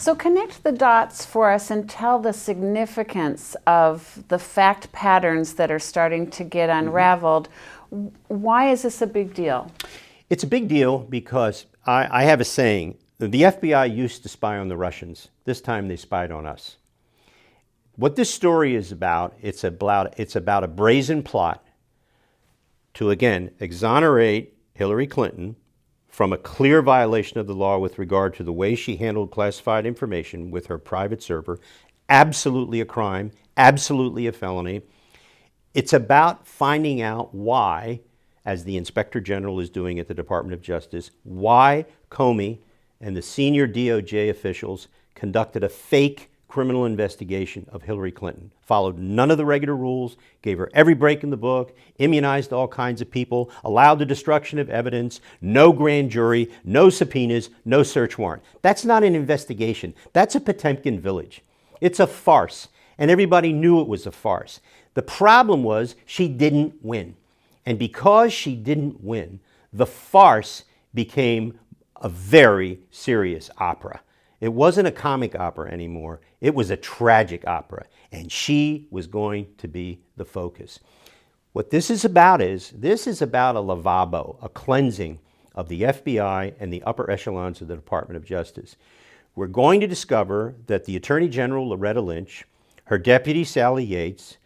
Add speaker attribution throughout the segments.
Speaker 1: So connect the dots for us and tell the significance of the fact patterns that are starting to get unraveled. Why is this a big deal?
Speaker 2: It's a big deal because I have a saying, the FBI used to spy on the Russians. This time they spied on us. What this story is about, it's about a brazen plot to, again, exonerate Hillary Clinton from a clear violation of the law with regard to the way she handled classified information with her private server. Absolutely a crime, absolutely a felony. It's about finding out why, as the Inspector General is doing at the Department of Justice, why Comey and the senior DOJ officials conducted a fake criminal investigation of Hillary Clinton, followed none of the regular rules, gave her every break in the book, immunized all kinds of people, allowed the destruction of evidence, no grand jury, no subpoenas, no search warrant. That's not an investigation. That's a Potemkin village. It's a farce, and everybody knew it was a farce. The problem was she didn't win. And because she didn't win, the farce became a very serious opera. It wasn't a comic opera anymore. It was a tragic opera, and she was going to be the focus. What this is about a lavabo, a cleansing of the FBI and the upper echelons of the Department of Justice. We're going to discover that the Attorney General, Loretta Lynch, her deputy, Sally Yates,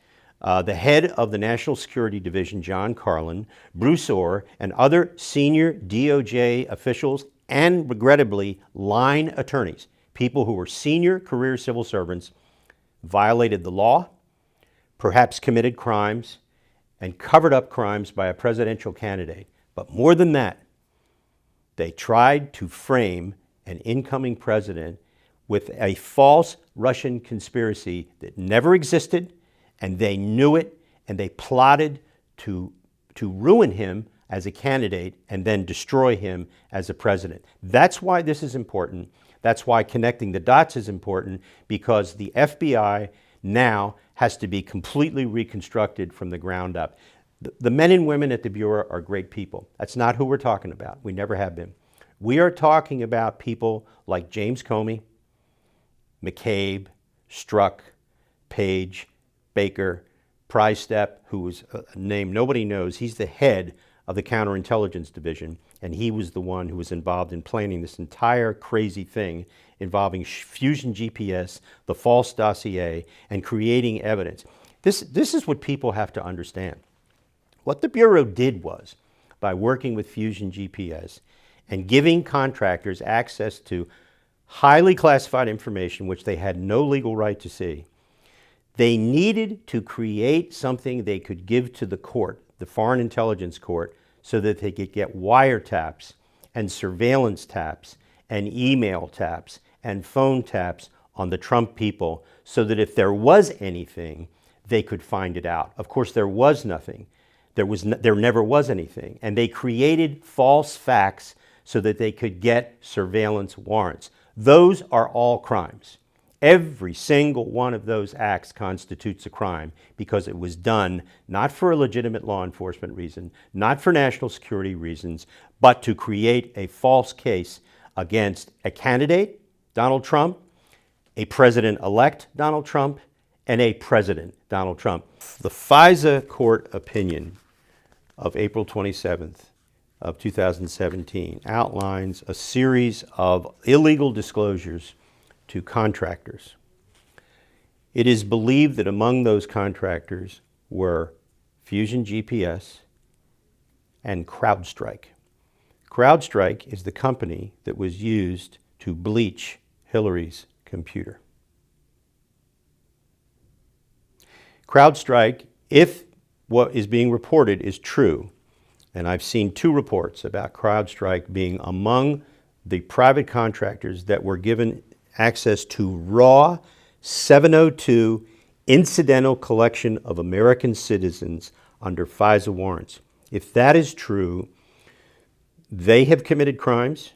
Speaker 2: the head of the National Security Division, John Carlin, Bruce Orr, and other senior DOJ officials and, regrettably, line attorneys, people who were senior career civil servants, violated the law, perhaps committed crimes, and covered up crimes by a presidential candidate. But more than that, they tried to frame an incoming president with a false Russian conspiracy that never existed, and they knew it, and they plotted to ruin him as a candidate and then destroy him as a president. That's why this is important. That's why connecting the dots is important, because the FBI now has to be completely reconstructed from the ground up. The men and women at the Bureau are great people. That's not who we're talking about. We never have been. We are talking about people like James Comey, McCabe, Strzok, Page, Baker, Prystep, who is a name nobody knows. He's the head of the Counterintelligence Division, and he was the one who was involved in planning this entire crazy thing involving Fusion GPS, the false dossier, and creating evidence. This is what people have to understand. What the Bureau did was, by working with Fusion GPS and giving contractors access to highly classified information which they had no legal right to see, they needed to create something they could give to the court, the Foreign Intelligence Court, so that they could get wiretaps and surveillance taps and email taps and phone taps on the Trump people, so that if there was anything, they could find it out. Of course, there was nothing. There never was anything. And they created false facts so that they could get surveillance warrants. Those are all crimes. Every single one of those acts constitutes a crime because it was done not for a legitimate law enforcement reason, not for national security reasons, but to create a false case against a candidate, Donald Trump, a president-elect, Donald Trump, and a president, Donald Trump. The FISA court opinion of April 27th of 2017 outlines a series of illegal disclosures to contractors. It is believed that among those contractors were Fusion GPS and CrowdStrike. CrowdStrike is the company that was used to bleach Hillary's computer. CrowdStrike, if what is being reported is true, and I've seen 2 reports about CrowdStrike being among the private contractors that were given access to raw 702 incidental collection of American citizens under FISA warrants. If that is true, they have committed crimes.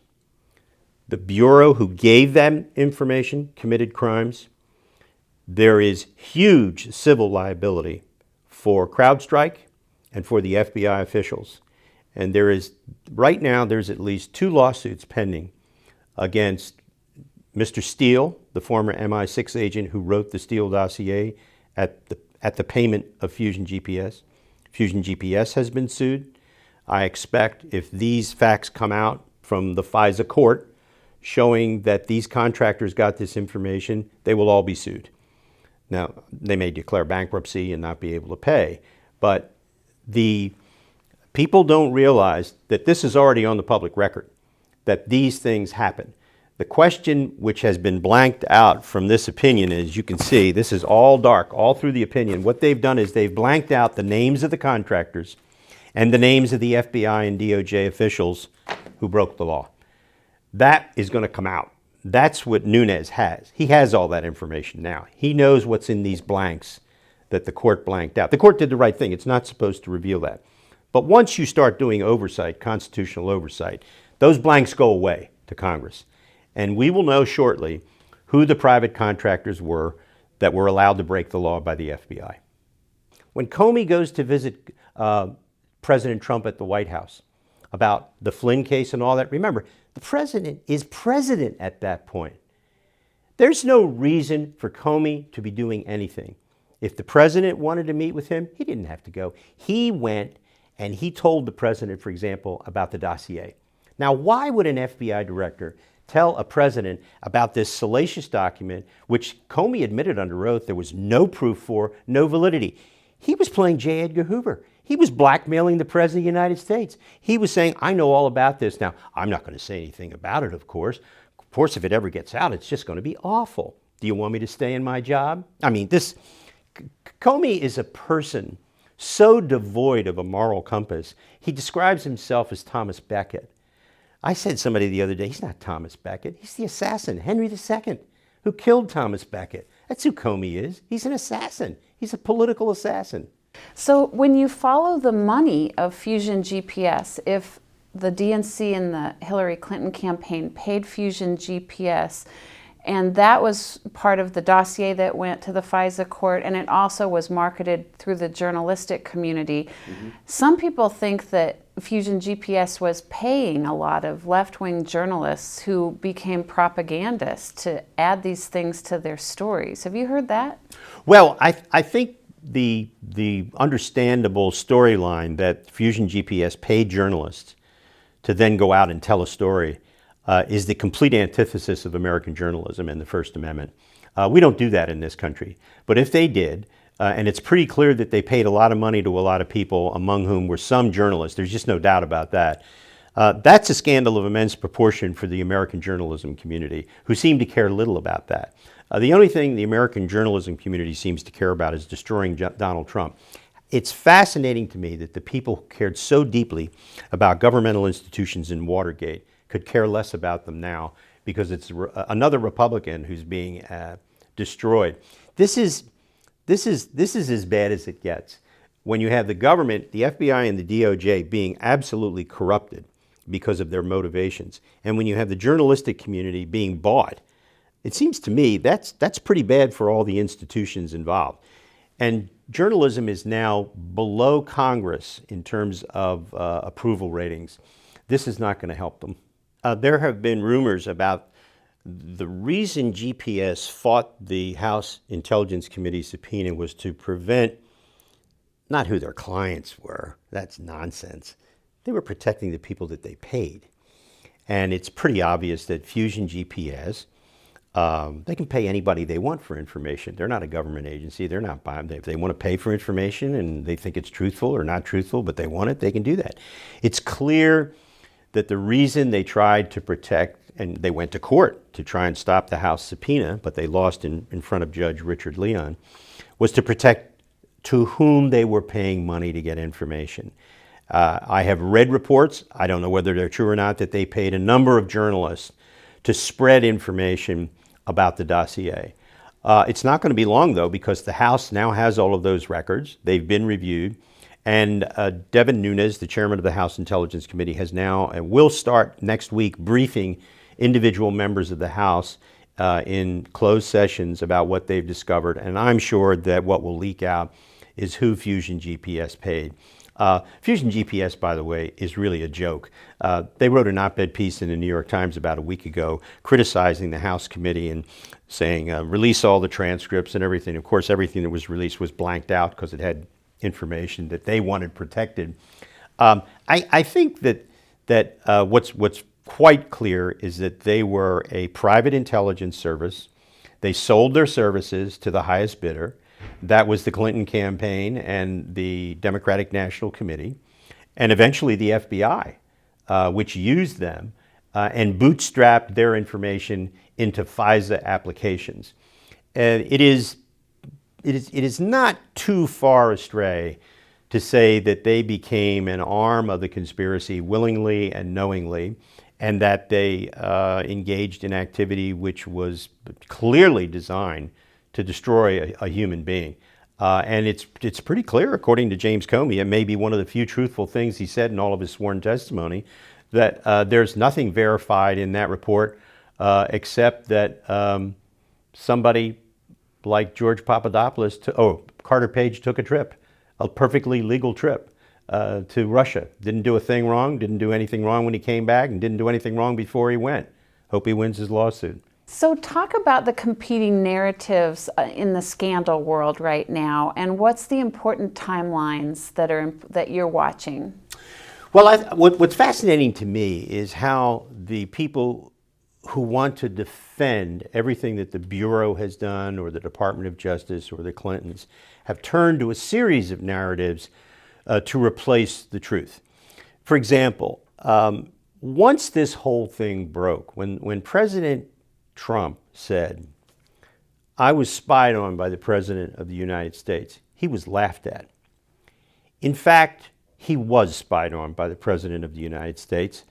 Speaker 2: The Bureau who gave them information committed crimes. There is huge civil liability for CrowdStrike and for the FBI officials. And right now, there's at least 2 lawsuits pending against Mr. Steele, the former MI6 agent who wrote the Steele dossier at the payment of Fusion GPS. Fusion GPS has been sued. I expect if these facts come out from the FISA court showing that these contractors got this information, they will all be sued. Now, they may declare bankruptcy and not be able to pay, but the people don't realize that this is already on the public record, that these things happen. The question which has been blanked out from this opinion, as you can see, this is all dark, all through the opinion. What they've done is they've blanked out the names of the contractors and the names of the FBI and DOJ officials who broke the law. That is going to come out. That's what Nunes has. He has all that information now. He knows what's in these blanks that the court blanked out. The court did the right thing. It's not supposed to reveal that. But once you start doing oversight, constitutional oversight, those blanks go away to Congress. And we will know shortly who the private contractors were that were allowed to break the law by the FBI. When Comey goes to visit President Trump at the White House about the Flynn case and all that, remember, the president is president at that point. There's no reason for Comey to be doing anything. If the president wanted to meet with him, he didn't have to go. He went and he told the president, for example, about the dossier. Now, why would an FBI director tell a president about this salacious document, which Comey admitted under oath there was no proof for, no validity? He was playing J. Edgar Hoover. He was blackmailing the President of the United States. He was saying, I know all about this. Now, I'm not going to say anything about it, of course. Of course, if it ever gets out, it's just going to be awful. Do you want me to stay in my job? I mean, Comey is a person so devoid of a moral compass. He describes himself as Thomas Becket. I said to somebody the other day, he's not Thomas Becket. He's the assassin, Henry II, who killed Thomas Becket. That's who Comey is. He's an assassin. He's a political assassin.
Speaker 1: So when you follow the money of Fusion GPS, if the DNC and the Hillary Clinton campaign paid Fusion GPS, and that was part of the dossier that went to the FISA court, and it also was marketed through the journalistic community. Some people think that Fusion GPS was paying a lot of left-wing journalists who became propagandists to add these things to their stories. Have you heard that?
Speaker 2: Well, I think the understandable storyline that Fusion GPS paid journalists to then go out and tell a story is the complete antithesis of American journalism and the First Amendment. We don't do that in this country. But if they did, and it's pretty clear that they paid a lot of money to a lot of people, among whom were some journalists, there's just no doubt about that. That's a scandal of immense proportion for the American journalism community, who seem to care little about that. The only thing the American journalism community seems to care about is destroying Donald Trump. It's fascinating to me that the people who cared so deeply about governmental institutions in Watergate could care less about them now because it's another Republican who's being destroyed. This is as bad as it gets. When you have the government, the FBI and the DOJ being absolutely corrupted because of their motivations, and when you have the journalistic community being bought, it seems to me that's pretty bad for all the institutions involved. And journalism is now below Congress in terms of approval ratings. This is not going to help them. There have been rumors about the reason GPS fought the House Intelligence Committee subpoena was to prevent, not who their clients were, that's nonsense. They were protecting the people that they paid. And it's pretty obvious that Fusion GPS, they can pay anybody they want for information. They're not a government agency. They're not buying. If they want to pay for information and they think it's truthful or not truthful, but they want it, they can do that. It's clear that the reason they tried to protect, and they went to court to try and stop the House subpoena, but they lost in front of Judge Richard Leon, was to protect to whom they were paying money to get information. I have read reports, I don't know whether they're true or not, that they paid a number of journalists to spread information about the dossier. It's not going to be long, though, because the House now has all of those records. They've been reviewed. And Devin Nunes, the chairman of the House Intelligence Committee, has now and will start next week briefing individual members of the House in closed sessions about what they've discovered. And I'm sure that what will leak out is who Fusion GPS paid. Fusion GPS, by the way, is really a joke. They wrote an op-ed piece in the New York Times about a week ago criticizing the House committee and saying, release all the transcripts and everything. Of course, everything that was released was blanked out because it had information that they wanted protected. I think that what's quite clear is that they were a private intelligence service. They sold their services to the highest bidder. That was the Clinton campaign and the Democratic National Committee, and eventually the FBI, which used them and bootstrapped their information into FISA applications. And it is not too far astray to say that they became an arm of the conspiracy willingly and knowingly, and that they engaged in activity which was clearly designed to destroy a human being. And it's pretty clear, according to James Comey, it may be one of the few truthful things he said in all of his sworn testimony, that there's nothing verified in that report except that somebody like George Papadopoulos, Carter Page took a trip, a perfectly legal trip to Russia. Didn't do a thing wrong, didn't do anything wrong when he came back, and didn't do anything wrong before he went. Hope he wins his lawsuit.
Speaker 1: So talk about the competing narratives in the scandal world right now, and what's the important timelines that you're watching?
Speaker 2: Well, what's fascinating to me is how the people who want to defend everything that the Bureau has done, or the Department of Justice, or the Clintons, have turned to a series of narratives to replace the truth. For example, once this whole thing broke, when President Trump said, "I was spied on by the President of the United States," he was laughed at. In fact, he was spied on by the President of the United States,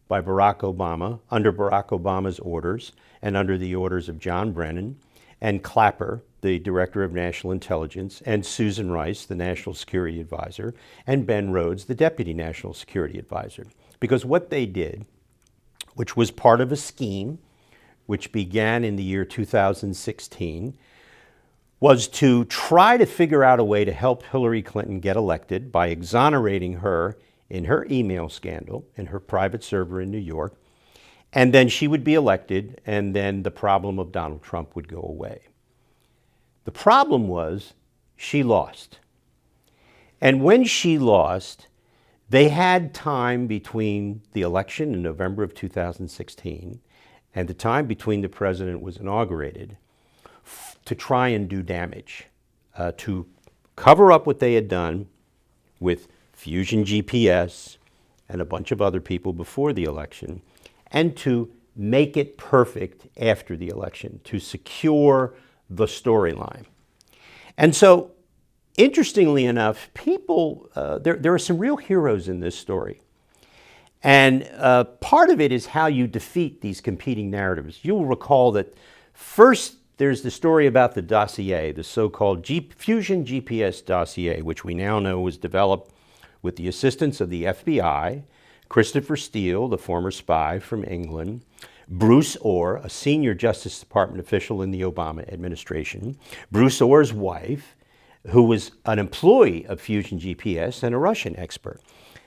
Speaker 2: by Barack Obama, under Barack Obama's orders, and under the orders of John Brennan, and Clapper, the Director of National Intelligence, and Susan Rice, the National Security Advisor, and Ben Rhodes, the Deputy National Security Advisor. Because what they did, which was part of a scheme which began in the year 2016, was to try to figure out a way to help Hillary Clinton get elected by exonerating her in her email scandal in her private server in New York, and then she would be elected, and then the problem of Donald Trump would go away. The problem was she lost. And when she lost, they had time between the election in November of 2016 and the time between the president was inaugurated to try and do damage, to cover up what they had done with Fusion GPS and a bunch of other people before the election, and to make it perfect after the election, to secure the storyline. And so, interestingly enough, people, there are some real heroes in this story. And part of it is how you defeat these competing narratives. You'll recall that first there's the story about the dossier, the so-called Fusion GPS dossier, which we now know was developed with the assistance of the FBI, Christopher Steele, the former spy from England, Bruce Orr, a senior Justice Department official in the Obama administration, Bruce Orr's wife, who was an employee of Fusion GPS and a Russian expert.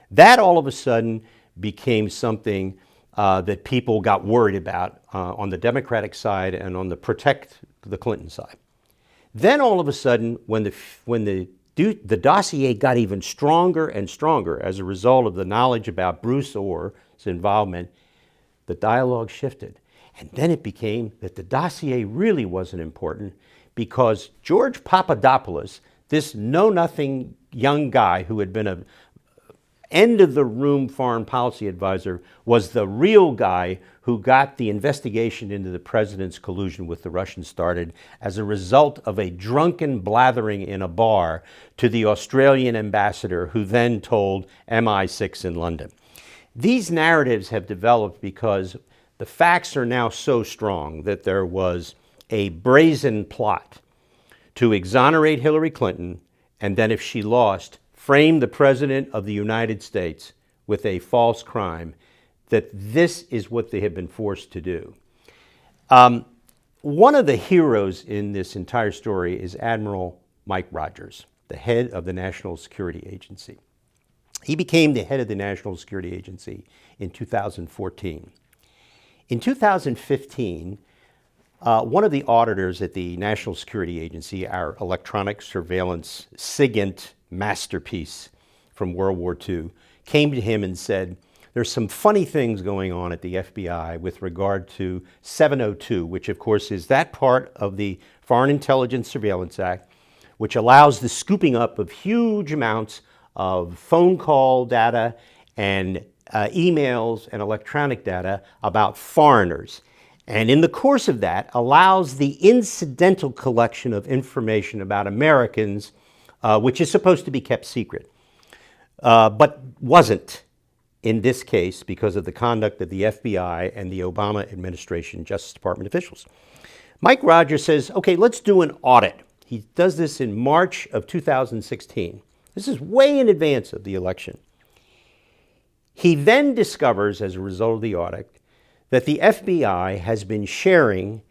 Speaker 2: That all of a sudden became something that people got worried about on the Democratic side and on the protect the Clinton side. Then all of a sudden, when the dossier got even stronger and stronger as a result of the knowledge about Bruce Orr's involvement, the dialogue shifted. And then it became that the dossier really wasn't important because George Papadopoulos, this know-nothing young guy who had been an end-of-the-room foreign policy advisor, was the real guy who got the investigation into the president's collusion with the Russians started as a result of a drunken blathering in a bar to the Australian ambassador, who then told MI6 in London. These narratives have developed because the facts are now so strong that there was a brazen plot to exonerate Hillary Clinton, and then if she lost, frame the President of the United States with a false crime, that this is what they have been forced to do. One of the heroes in this entire story is Admiral Mike Rogers, the head of the National Security Agency. He became the head of the National Security Agency in 2014. In 2015, one of the auditors at the National Security Agency, our electronic surveillance SIGINT masterpiece from World War II, came to him and said, there's some funny things going on at the FBI with regard to 702, which of course is that part of the Foreign Intelligence Surveillance Act, which allows the scooping up of huge amounts of phone call data and emails and electronic data about foreigners. And in the course of that, allows the incidental collection of information about Americans, which is supposed to be kept secret, but wasn't in this case because of the conduct of the FBI and the Obama administration Justice Department officials. Mike Rogers says, okay, let's do an audit. He does this in March of 2016. This is way in advance of the election. He then discovers, as a result of the audit, that the FBI has been sharing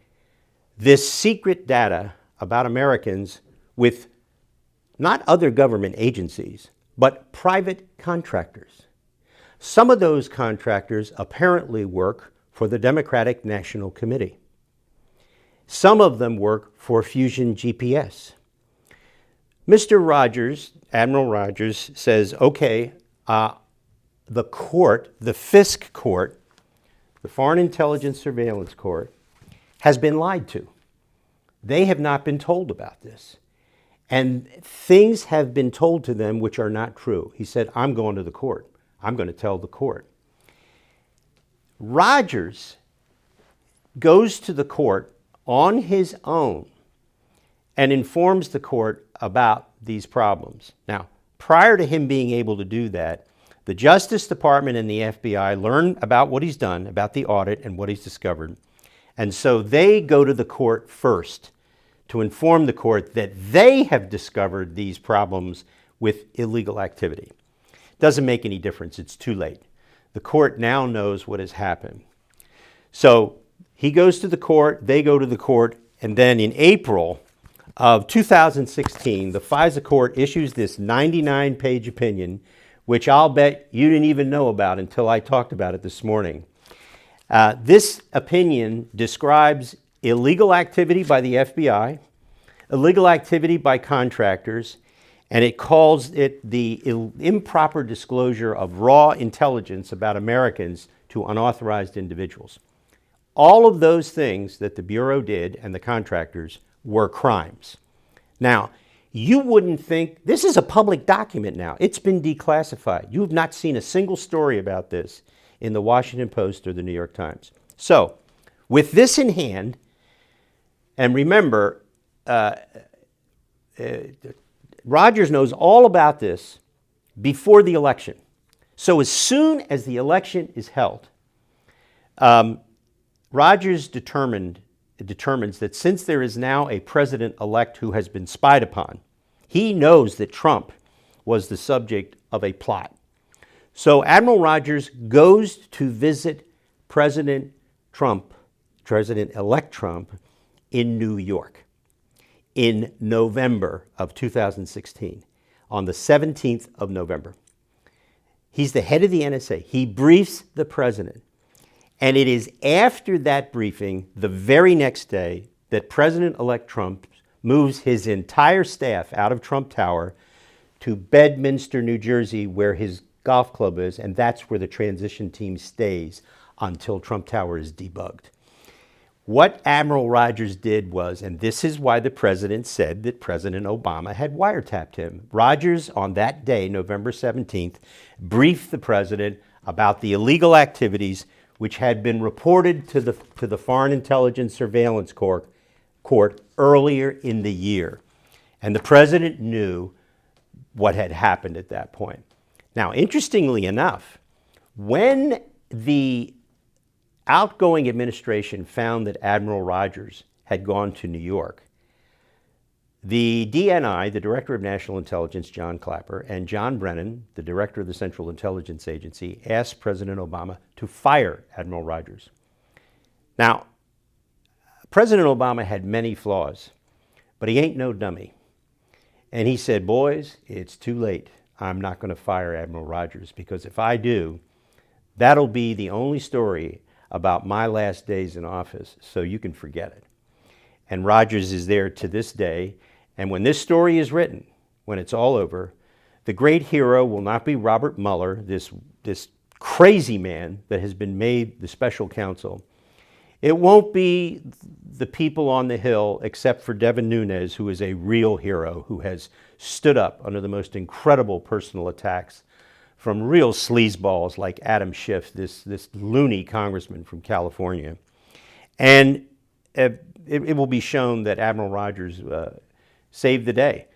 Speaker 2: this secret data about Americans with not other government agencies, but private contractors. Some of those contractors apparently work for the Democratic National Committee. Some of them work for Fusion GPS. Mr. Rogers, Admiral Rogers, says, okay, the court, the FISC court, the Foreign Intelligence Surveillance Court, has been lied to. They have not been told about this. And things have been told to them which are not true. He said, I'm going to the court. I'm going to tell the court. Rogers goes to the court on his own and informs the court about these problems. Now, prior to him being able to do that, the Justice Department and the FBI learn about what he's done, about the audit and what he's discovered. And so they go to the court first to inform the court that they have discovered these problems with illegal activity. Doesn't make any difference. It's too late. The court now knows what has happened. So he goes to the court, they go to the court, and then in April of 2016, the FISA court issues this 99-page opinion, which I'll bet you didn't even know about until I talked about it this morning. This opinion describes illegal activity by the FBI, illegal activity by contractors, and it calls it the improper disclosure of raw intelligence about Americans to unauthorized individuals. All of those things that the Bureau did and the contractors were crimes. Now, you wouldn't think, this is a public document now. It's been declassified. You have not seen a single story about this in the Washington Post or the New York Times. So, with this in hand, and remember, Rogers knows all about this before the election. So as soon as the election is held, Rogers determines that since there is now a president-elect who has been spied upon, he knows that Trump was the subject of a plot. So Admiral Rogers goes to visit President-elect Trump in New York in November of 2016, on the 17th of November. He's the head of the NSA. He briefs the president. And it is after that briefing, the very next day, that President-elect Trump moves his entire staff out of Trump Tower to Bedminster, New Jersey, where his golf club is, and that's where the transition team stays until Trump Tower is debugged. What Admiral Rogers did was, and this is why the president said that President Obama had wiretapped him. Rogers, on that day, November 17th, briefed the president about the illegal activities which had been reported to the Foreign Intelligence Surveillance Court earlier in the year. And the president knew what had happened at that point. Now, interestingly enough, when the outgoing administration found that Admiral Rogers had gone to New York, the DNI, the Director of National Intelligence, John Clapper, and John Brennan, the Director of the Central Intelligence Agency, asked President Obama to fire Admiral Rogers. Now, President Obama had many flaws, but he ain't no dummy. And he said, boys, it's too late. I'm not going to fire Admiral Rogers, because if I do, that'll be the only story about my last days in office, so you can forget it. And Rogers is there to this day, and when this story is written, when it's all over, the great hero will not be Robert Mueller, this crazy man that has been made the special counsel. It won't be the people on the Hill, except for Devin Nunes, who is a real hero, who has stood up under the most incredible personal attacks from real sleazeballs like Adam Schiff, this loony congressman from California. And it will be shown that Admiral Rogers saved the day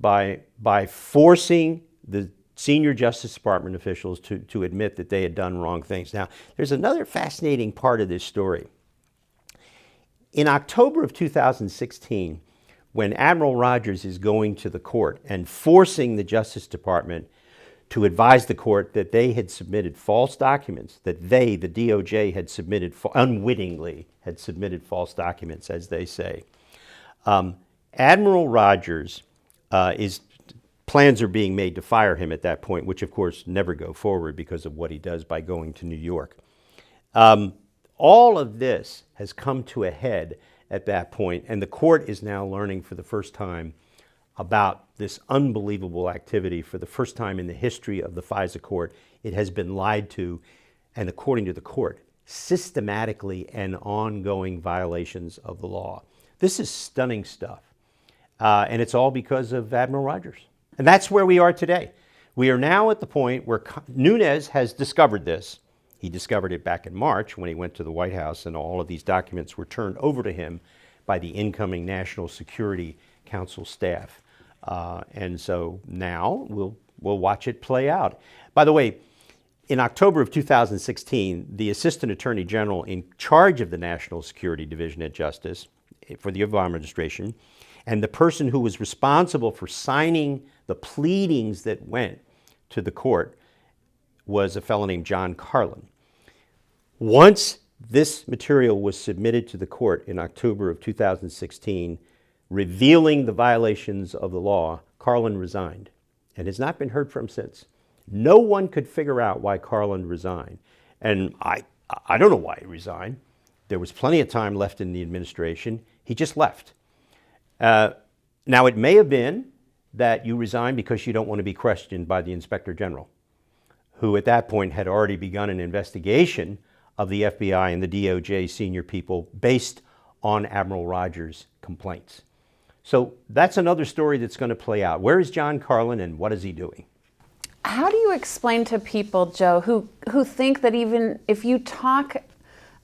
Speaker 2: by forcing the senior Justice Department officials to admit that they had done wrong things. Now, there's another fascinating part of this story. In October of 2016, when Admiral Rogers is going to the court and forcing the Justice Department to advise the court that they had submitted false documents, that they, the DOJ, had submitted, unwittingly had submitted false documents, as they say. Admiral Rogers plans are being made to fire him at that point, which of course never go forward because of what he does by going to New York. All of this has come to a head at that point, and the court is now learning for the first time about this unbelievable activity. For the first time in the history of the FISA court, it has been lied to, and according to the court, systematically and ongoing violations of the law. This is stunning stuff, and it's all because of Admiral Rogers. And that's where we are today. We are now at the point where Nunes has discovered this. He discovered it back in March when he went to the White House, and all of these documents were turned over to him by the incoming National Security Council staff. And so now we'll watch it play out. By the way, in October of 2016, the Assistant Attorney General in charge of the National Security Division at Justice for the Obama administration, and the person who was responsible for signing the pleadings that went to the court, was a fellow named John Carlin. Once this material was submitted to the court in October of 2016, revealing the violations of the law, Carlin resigned and has not been heard from since. No one could figure out why Carlin resigned. And I don't know why he resigned. There was plenty of time left in the administration. He just left. Now, it may have been that you resigned because you don't want to be questioned by the Inspector General, who at that point had already begun an investigation of the FBI and the DOJ senior people based on Admiral Rogers' complaints. So that's another story that's going to play out. Where is John Carlin and what is he doing?
Speaker 1: How do you explain to people, Joe, who think that even if you talk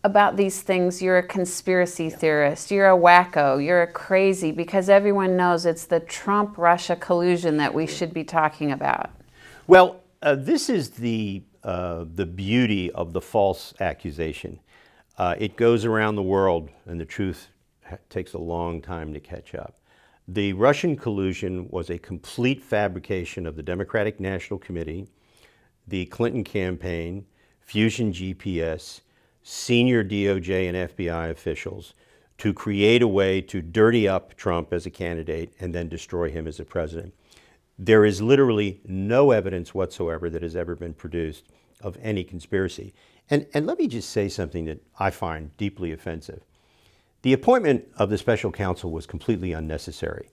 Speaker 1: about these things, you're a conspiracy theorist, you're a wacko, you're a crazy, because everyone knows it's the Trump-Russia collusion that we should be talking about?
Speaker 2: Well, this is the beauty of the false accusation. It goes around the world, and the truth takes a long time to catch up. The Russian collusion was a complete fabrication of the Democratic National Committee, the Clinton campaign, Fusion GPS, senior DOJ and FBI officials to create a way to dirty up Trump as a candidate and then destroy him as a president. There is literally no evidence whatsoever that has ever been produced of any conspiracy. And let me just say something that I find deeply offensive. The appointment of the special counsel was completely unnecessary.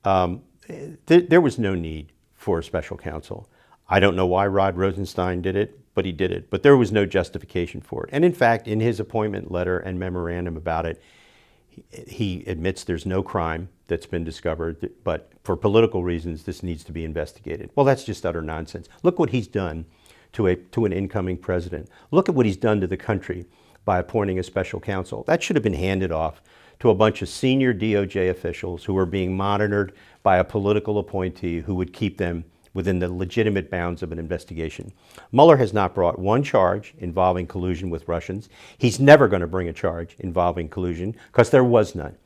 Speaker 2: There was no need for a special counsel. I don't know why Rod Rosenstein did it, but he did it. But there was no justification for it. And in fact, in his appointment letter and memorandum about it, he admits there's no crime that's been discovered, but for political reasons, this needs to be investigated. Well, that's just utter nonsense. Look what he's done to an incoming president. Look at what he's done to the country by appointing a special counsel. That should have been handed off to a bunch of senior DOJ officials who were being monitored by a political appointee who would keep them within the legitimate bounds of an investigation. Mueller has not brought one charge involving collusion with Russians. He's never going to bring a charge involving collusion because there was none.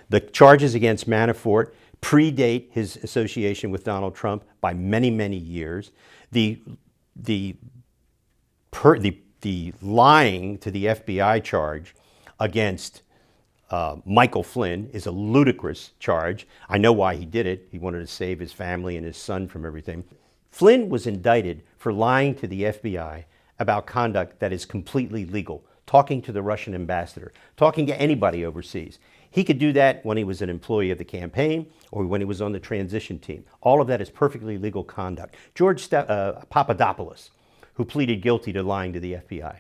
Speaker 2: The charges against Manafort predate his association with Donald Trump by many, many years. The lying to the FBI charge against Michael Flynn is a ludicrous charge. I know why he did it. He wanted to save his family and his son from everything. Flynn was indicted for lying to the FBI about conduct that is completely legal, talking to the Russian ambassador, talking to anybody overseas. He could do that when he was an employee of the campaign or when he was on the transition team. All of that is perfectly legal conduct. George Papadopoulos, who pleaded guilty to lying to the FBI,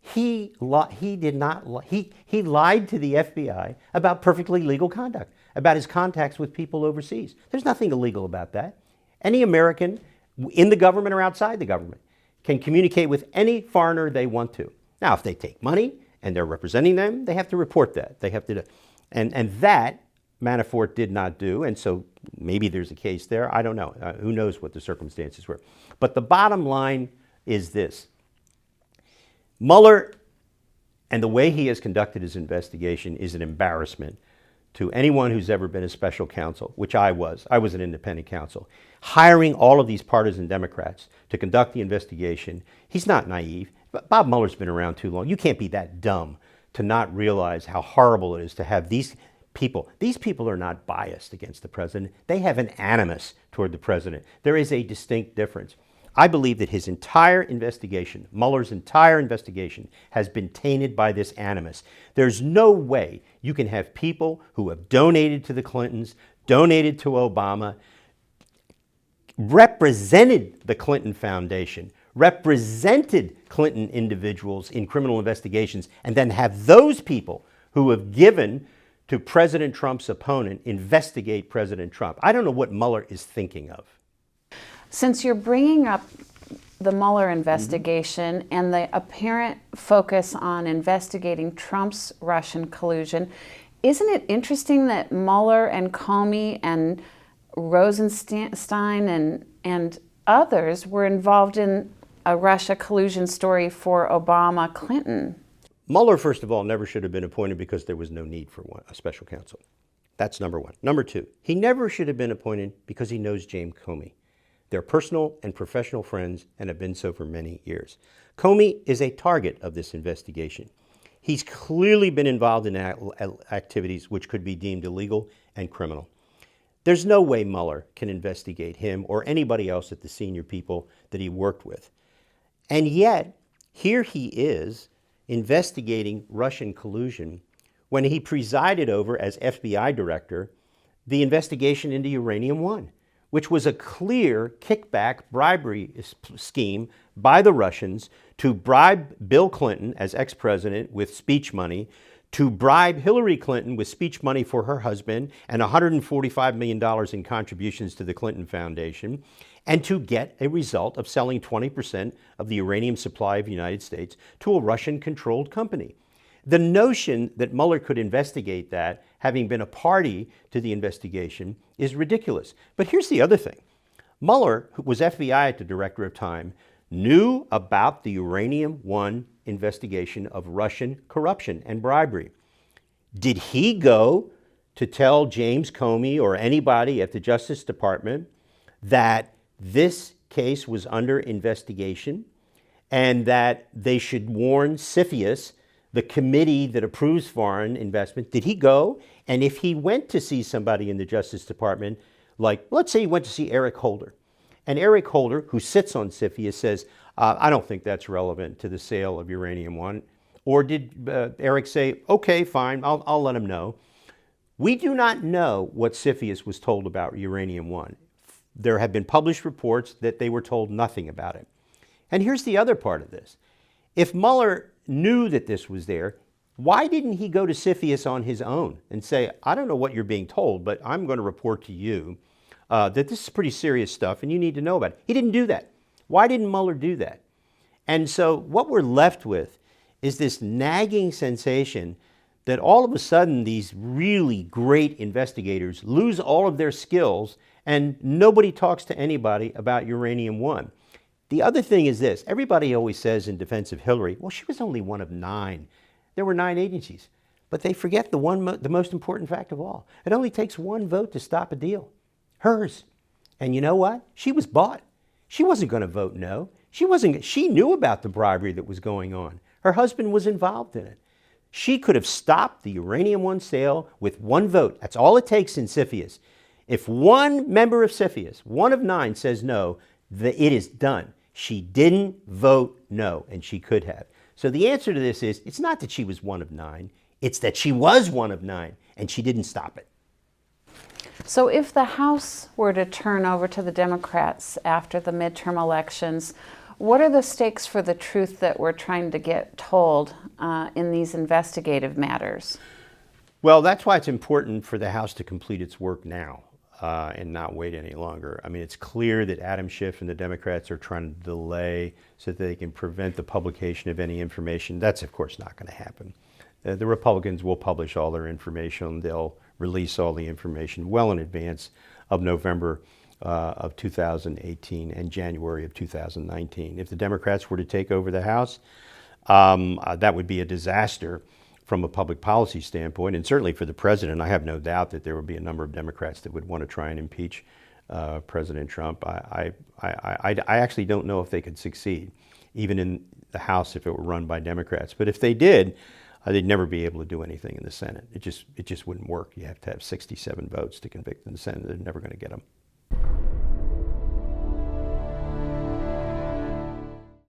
Speaker 2: he lied to the FBI about perfectly legal conduct, about his contacts with people overseas. There's nothing illegal about that. Any American in the government or outside the government can communicate with any foreigner they want to. Now, if they take money and they're representing them, they have to report that. They have to, and that Manafort did not do, and so maybe there's a case there. I don't know. Who knows what the circumstances were. But the bottom line is this. Mueller and the way he has conducted his investigation is an embarrassment to anyone who's ever been a special counsel, which I was. I was an independent counsel. Hiring all of these partisan Democrats to conduct the investigation, he's not naive. Bob Mueller's been around too long. You can't be that dumb to not realize how horrible it is to have these people. These people are not biased against the president. They have an animus toward the president. There is a distinct difference. I believe that his entire investigation, Mueller's entire investigation, has been tainted by this animus. There's no way you can have people who have donated to the Clintons, donated to Obama, represented the Clinton Foundation, represented Clinton individuals in criminal investigations, and then have those people who have given to President Trump's opponent investigate President Trump. I don't know what Mueller is thinking of.
Speaker 1: Since you're bringing up the Mueller investigation and the apparent focus on investigating Trump's Russian collusion, isn't it interesting that Mueller and Comey and Rosenstein and others were involved in a Russia collusion story for Obama Clinton?
Speaker 2: Mueller, first of all, never should have been appointed because there was no need for a special counsel. That's number one. Number two, he never should have been appointed because he knows James Comey. They're personal and professional friends and have been so for many years. Comey is a target of this investigation. He's clearly been involved in activities which could be deemed illegal and criminal. There's no way Mueller can investigate him or anybody else at the senior people that he worked with. And yet, here he is investigating Russian collusion when he presided over, as FBI director, the investigation into Uranium One, which was a clear kickback bribery scheme by the Russians to bribe Bill Clinton as ex-president with speech money, to bribe Hillary Clinton with speech money for her husband and $145 million in contributions to the Clinton Foundation, and to get a result of selling 20% of the uranium supply of the United States to a Russian-controlled company. The notion that Mueller could investigate that, having been a party to the investigation, is ridiculous. But here's the other thing. Mueller, who was FBI director of time, knew about the Uranium One investigation of Russian corruption and bribery. Did he go to tell James Comey or anybody at the Justice Department that this case was under investigation and that they should warn CFIUS, the committee that approves foreign investment? Did he go? And if he went to see somebody in the Justice Department, like, let's say he went to see Eric Holder, and Eric Holder, who sits on CFIUS, says, I don't think that's relevant to the sale of Uranium One. Or did Eric say, okay, fine, I'll let him know. We do not know what CFIUS was told about Uranium One. There have been published reports that they were told nothing about it. And here's the other part of this. If Mueller knew that this was there, why didn't he go to CFIUS on his own and say, I don't know what you're being told, but I'm going to report to you that this is pretty serious stuff and you need to know about it? He didn't do that. Why didn't Mueller do that? And so what we're left with is this nagging sensation that all of a sudden these really great investigators lose all of their skills and nobody talks to anybody about Uranium One. The other thing is this. Everybody always says in defense of Hillary, well, she was only one of 9. There were 9 agencies. But they forget the most important fact of all. It only takes one vote to stop a deal. Hers. And you know what? She was bought. She wasn't going to vote no. She knew about the bribery that was going on. Her husband was involved in it. She could have stopped the Uranium One sale with one vote. That's all it takes in CFIUS. If one member of CFIUS, one of 9, says no, it is done. She didn't vote no, and she could have. So the answer to this is, it's not that she was one of 9, it's that she was one of 9, and she didn't stop it.
Speaker 1: So if the House were to turn over to the Democrats after the midterm elections, what are the stakes for the truth that we're trying to get told in these investigative matters?
Speaker 2: Well, that's why it's important for the House to complete its work now and not wait any longer. I mean, it's clear that Adam Schiff and the Democrats are trying to delay so that they can prevent the publication of any information. That's, of course, not going to happen. The Republicans will publish all their information. They'll release all the information well in advance of November of 2018 and January of 2019. If the Democrats were to take over the House, that would be a disaster from a public policy standpoint, and certainly for the president. I have no doubt that there would be a number of Democrats that would want to try and impeach President Trump. I actually don't know if they could succeed, even in the House, if it were run by Democrats. But if they did, they'd never be able to do anything in the Senate. It just wouldn't work. You have to have 67 votes to convict in the Senate. They're never going to get them.